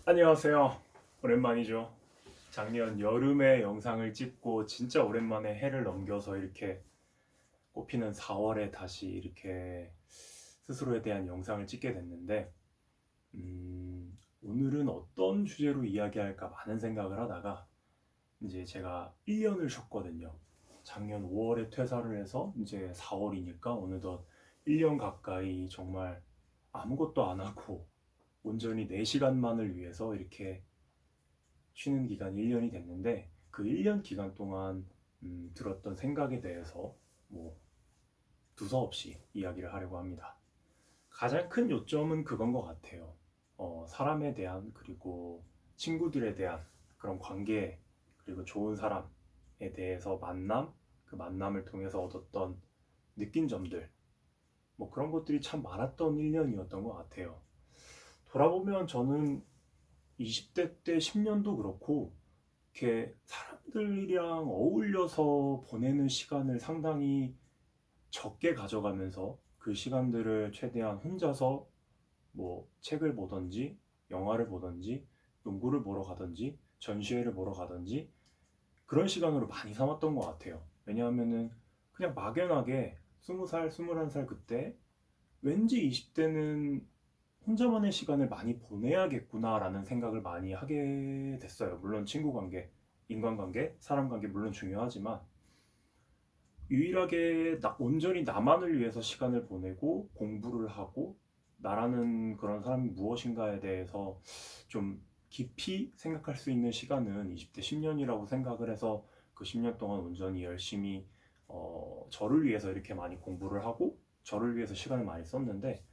안녕하세요. 오랜만이죠. 작년 여름에 영상을 찍고 진짜 오랜만에 해를 넘겨서 이렇게 꽃피는 4월에 다시 이렇게 스스로에 대한 영상을 찍게 됐는데, 오늘은 어떤 주제로 이야기할까 많은 생각을 하다가 이제 제가 1년을 쉬었거든요. 작년 5월에 퇴사를 해서 이제 4월이니까 어느덧 1년 가까이 정말 아무것도 안 하고 온전히 내 시간만을 위해서 이렇게 쉬는 기간이 1년이 됐는데, 그 1년 기간 동안 들었던 생각에 대해서 뭐 두서없이 이야기를 하려고 합니다. 가장 큰 요점은 그건 것 같아요. 사람에 대한, 그리고 친구들에 대한 그런 관계, 그리고 좋은 사람에 대해서 그 만남을 통해서 얻었던 느낀 점들, 뭐 그런 것들이 참 많았던 1년이었던 것 같아요. 돌아보면 저는 20대 때 10년도 그렇고 이렇게 사람들이랑 어울려서 보내는 시간을 상당히 적게 가져가면서 그 시간들을 최대한 혼자서 뭐 책을 보던지 영화를 보던지 농구를 보러 가던지 전시회를 보러 가던지 그런 시간으로 많이 삼았던 것 같아요. 왜냐하면은 그냥 막연하게 20살, 21살 그때 왠지 20대는 혼자만의 시간을 많이 보내야겠구나라는 생각을 많이 하게 됐어요. 물론 친구 관계, 인간관계, 사람 관계 물론 중요하지만 유일하게 온전히 나만을 위해서 시간을 보내고 공부를 하고 나라는 그런 사람이 무엇인가에 대해서 좀 깊이 생각할 수 있는 시간은 20대 10년이라고 생각을 해서 그 10년 동안 온전히 열심히 저를 위해서 이렇게 많이 공부를 하고 저를 위해서 시간을 많이 썼는데,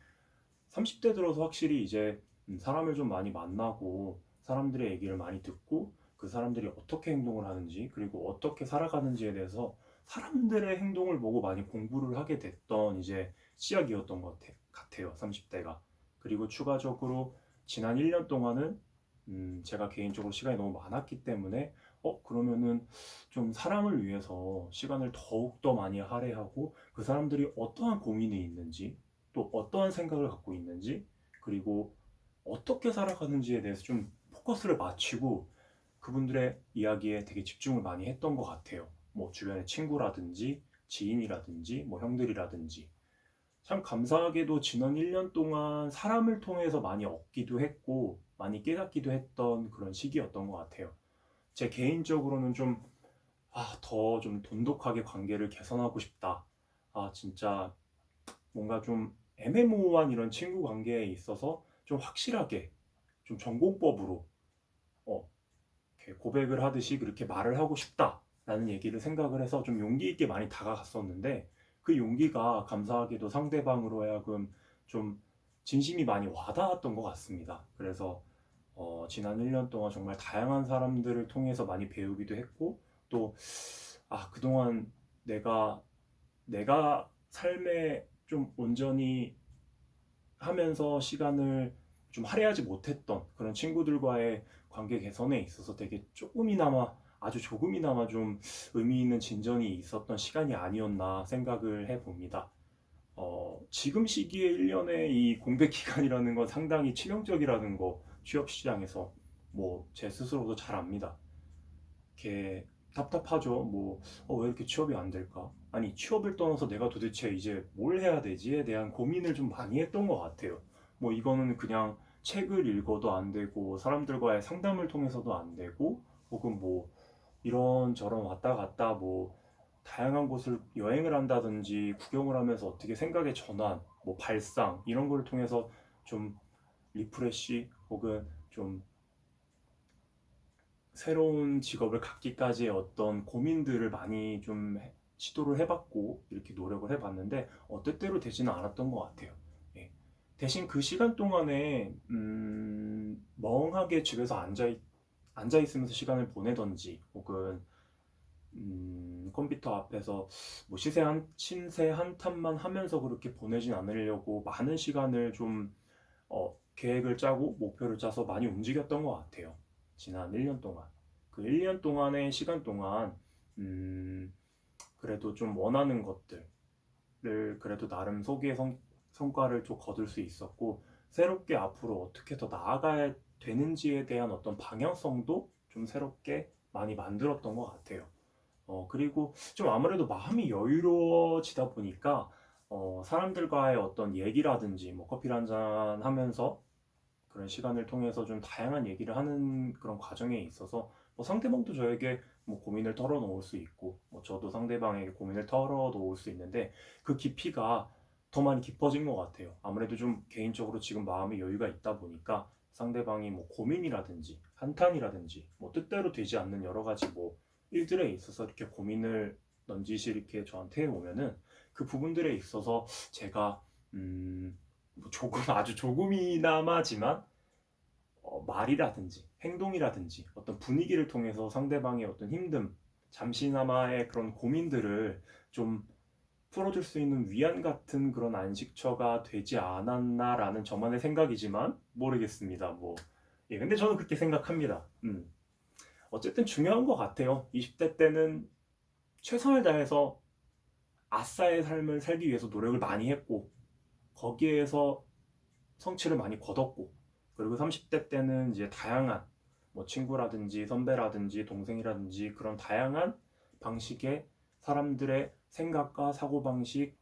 30대 들어서 확실히 이제 사람을 좀 많이 만나고 사람들의 얘기를 많이 듣고 그 사람들이 어떻게 행동을 하는지 그리고 어떻게 살아가는지에 대해서 사람들의 행동을 보고 많이 공부를 하게 됐던 이제 시작이었던 것 같아요. 30대가. 그리고 추가적으로 지난 1년 동안은 제가 개인적으로 시간이 너무 많았기 때문에 그러면은 좀 사람을 위해서 시간을 더욱더 많이 할애하고 그 사람들이 어떠한 고민이 있는지 또 어떠한 생각을 갖고 있는지 그리고 어떻게 살아가는지에 대해서 좀 포커스를 맞추고 그분들의 이야기에 되게 집중을 많이 했던 것 같아요. 뭐 주변의 친구라든지 지인이라든지 뭐 형들이라든지 참 감사하게도 지난 1년 동안 사람을 통해서 많이 얻기도 했고 많이 깨닫기도 했던 그런 시기였던 것 같아요. 제 개인적으로는 좀 더 좀 돈독하게 관계를 개선하고 싶다. 진짜 뭔가 좀 애매모호한 이런 친구 관계에 있어서 좀 확실하게 좀 전공법으로 어, 이렇게 고백을 하듯이 그렇게 말을 하고 싶다라는 얘기를 생각을 해서 좀 용기 있게 많이 다가갔었는데, 그 용기가 감사하게도 상대방으로 하여금 좀 진심이 많이 와닿았던 것 같습니다. 그래서 지난 1년 동안 정말 다양한 사람들을 통해서 많이 배우기도 했고 또 그동안 내가 삶에 좀 온전히 하면서 시간을 좀 할애하지 못했던 그런 친구들과의 관계 개선에 있어서 되게 조금이나마 아주 조금이나마 좀 의미 있는 진전이 있었던 시간이 아니었나 생각을 해봅니다. 지금 시기에 1년의 이 공백 기간이라는 건 상당히 치명적이라는 거 취업 시장에서 뭐 제 스스로도 잘 압니다. 이렇게 답답하죠. 뭐, 왜 이렇게 취업이 안 될까? 아니, 취업을 떠나서 내가 도대체 이제 뭘 해야 되지에 대한 고민을 좀 많이 했던 것 같아요. 뭐, 이거는 그냥 책을 읽어도 안 되고, 사람들과의 상담을 통해서도 안 되고, 혹은 뭐, 이런저런 왔다 갔다 뭐, 다양한 곳을 여행을 한다든지, 구경을 하면서 어떻게 생각의 전환, 뭐, 발상, 이런 걸 통해서 좀 리프레시, 혹은 좀 새로운 직업을 갖기까지의 어떤 고민들을 많이 좀 시도를 해봤고 이렇게 노력을 해봤는데 뜻대로 되지는 않았던 것 같아요. 예. 대신 그 시간 동안에 멍하게 집에서 앉아 있으면서 시간을 보내던지 혹은 컴퓨터 앞에서 뭐 신세 한탄만 하면서 그렇게 보내진 않으려고 많은 시간을 좀 계획을 짜고 목표를 짜서 많이 움직였던 것 같아요. 지난 1년 동안. 그 1년 동안의 시간 동안, 음, 그래도 좀 원하는 것들을 그래도 나름 성과를 좀 거둘 수 있었고, 새롭게 앞으로 어떻게 더 나아가야 되는지에 대한 어떤 방향성도 좀 새롭게 많이 만들었던 것 같아요. 그리고 좀 아무래도 마음이 여유로워지다 보니까 사람들과의 어떤 얘기라든지 뭐 커피를 한잔 하면서 그런 시간을 통해서 좀 다양한 얘기를 하는 그런 과정에 있어서 뭐 상대방도 저에게 뭐 고민을 털어놓을 수 있고 뭐 저도 상대방에게 고민을 털어놓을 수 있는데 그 깊이가 더 많이 깊어진 것 같아요. 아무래도 좀 개인적으로 지금 마음의 여유가 있다 보니까 상대방이 뭐 고민이라든지 한탄이라든지 뭐 뜻대로 되지 않는 여러 가지 뭐 일들에 있어서 이렇게 고민을 넌지시 이렇게 저한테 오면은 그 부분들에 있어서 제가 뭐 조금 아주 조금이나마지만 말이라든지 행동이라든지 어떤 분위기를 통해서 상대방의 어떤 힘듦, 잠시나마의 그런 고민들을 좀 풀어줄 수 있는 위안 같은 그런 안식처가 되지 않았나라는 저만의 생각이지만 모르겠습니다. 뭐 예, 근데 저는 그렇게 생각합니다. 어쨌든 중요한 것 같아요. 20대 때는 최선을 다해서 아싸의 삶을 살기 위해서 노력을 많이 했고 거기에서 성취를 많이 거뒀고 그리고 30대 때는 이제 다양한 뭐 친구라든지 선배라든지 동생이라든지 그런 다양한 방식의 사람들의 생각과 사고방식,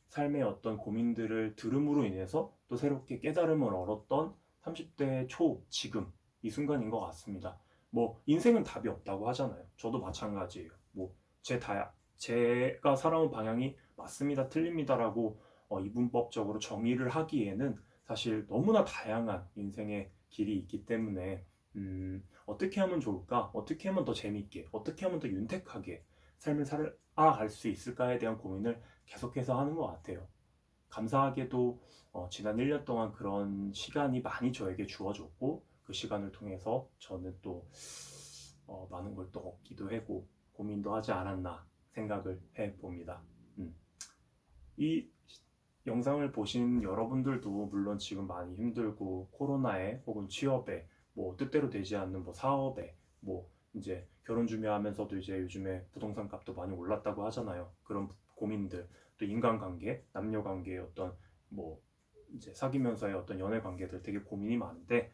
삶의 어떤 고민들을 들음으로 인해서 또 새롭게 깨달음을 얻었던 30대 초 지금 이 순간인 것 같습니다. 뭐 인생은 답이 없다고 하잖아요. 저도 마찬가지예요. 뭐 제가 살아온 방향이 맞습니다, 틀립니다라고 이분법적으로 정의를 하기에는 사실 너무나 다양한 인생의 길이 있기 때문에 어떻게 하면 좋을까? 어떻게 하면 더 재밌게? 어떻게 하면 더 윤택하게 삶을 살아갈 수 있을까에 대한 고민을 계속해서 하는 것 같아요. 감사하게도 지난 1년 동안 그런 시간이 많이 저에게 주어졌고 그 시간을 통해서 저는 또 많은 걸 또 얻기도 하고 고민도 하지 않았나 생각을 해봅니다. 이 영상을 보신 여러분들도 물론 지금 많이 힘들고 코로나에 혹은 취업에 뭐 뜻대로 되지 않는 뭐 사업에 뭐 이제 결혼 준비하면서도 이제 요즘에 부동산 값도 많이 올랐다고 하잖아요. 그런 고민들 또 인간관계, 남녀관계의 어떤 뭐 이제 사귀면서의 어떤 연애 관계들 되게 고민이 많은데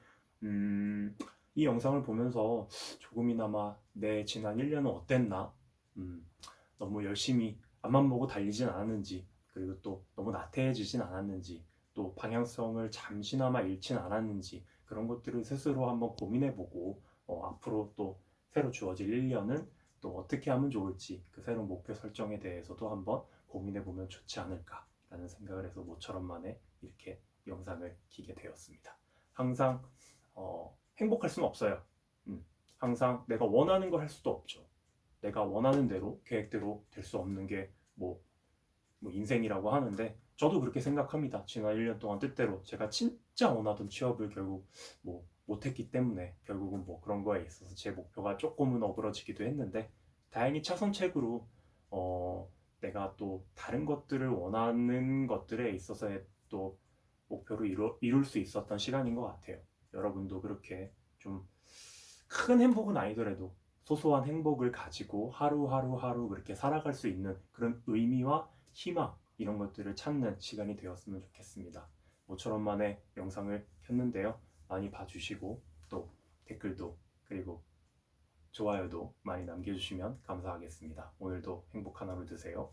이 영상을 보면서 조금이나마 내 지난 1년은 어땠나? 너무 열심히 앞만 보고 달리진 않았는지 그리고 또 너무 나태해지진 않았는지 또 방향성을 잠시나마 잃진 않았는지 그런 것들을 스스로 한번 고민해보고 앞으로 또 새로 주어질 1년은 또 어떻게 하면 좋을지 그 새로운 목표 설정에 대해서도 한번 고민해보면 좋지 않을까라는 생각을 해서 모처럼 만에 이렇게 영상을 키게 되었습니다. 항상 행복할 수는 없어요. 항상 내가 원하는 걸 할 수도 없죠. 내가 원하는 대로 계획대로 될 수 없는 게 뭐 인생이라고 하는데 저도 그렇게 생각합니다. 지난 1년 동안 뜻대로 제가 진짜 원하던 취업을 결국 뭐 못했기 때문에 결국은 뭐 그런 거에 있어서 제 목표가 조금은 어그러지기도 했는데 다행히 차선책으로 내가 또 다른 것들을 원하는 것들에 있어서의 또 목표를 이룰 수 있었던 시간인 것 같아요. 여러분도 그렇게 좀 큰 행복은 아니더라도 소소한 행복을 가지고 하루하루 그렇게 살아갈 수 있는 그런 의미와 희망 이런 것들을 찾는 시간이 되었으면 좋겠습니다. 모처럼 만에 영상을 켰는데요. 많이 봐주시고 또 댓글도 그리고 좋아요도 많이 남겨주시면 감사하겠습니다. 오늘도 행복한 하루 되세요.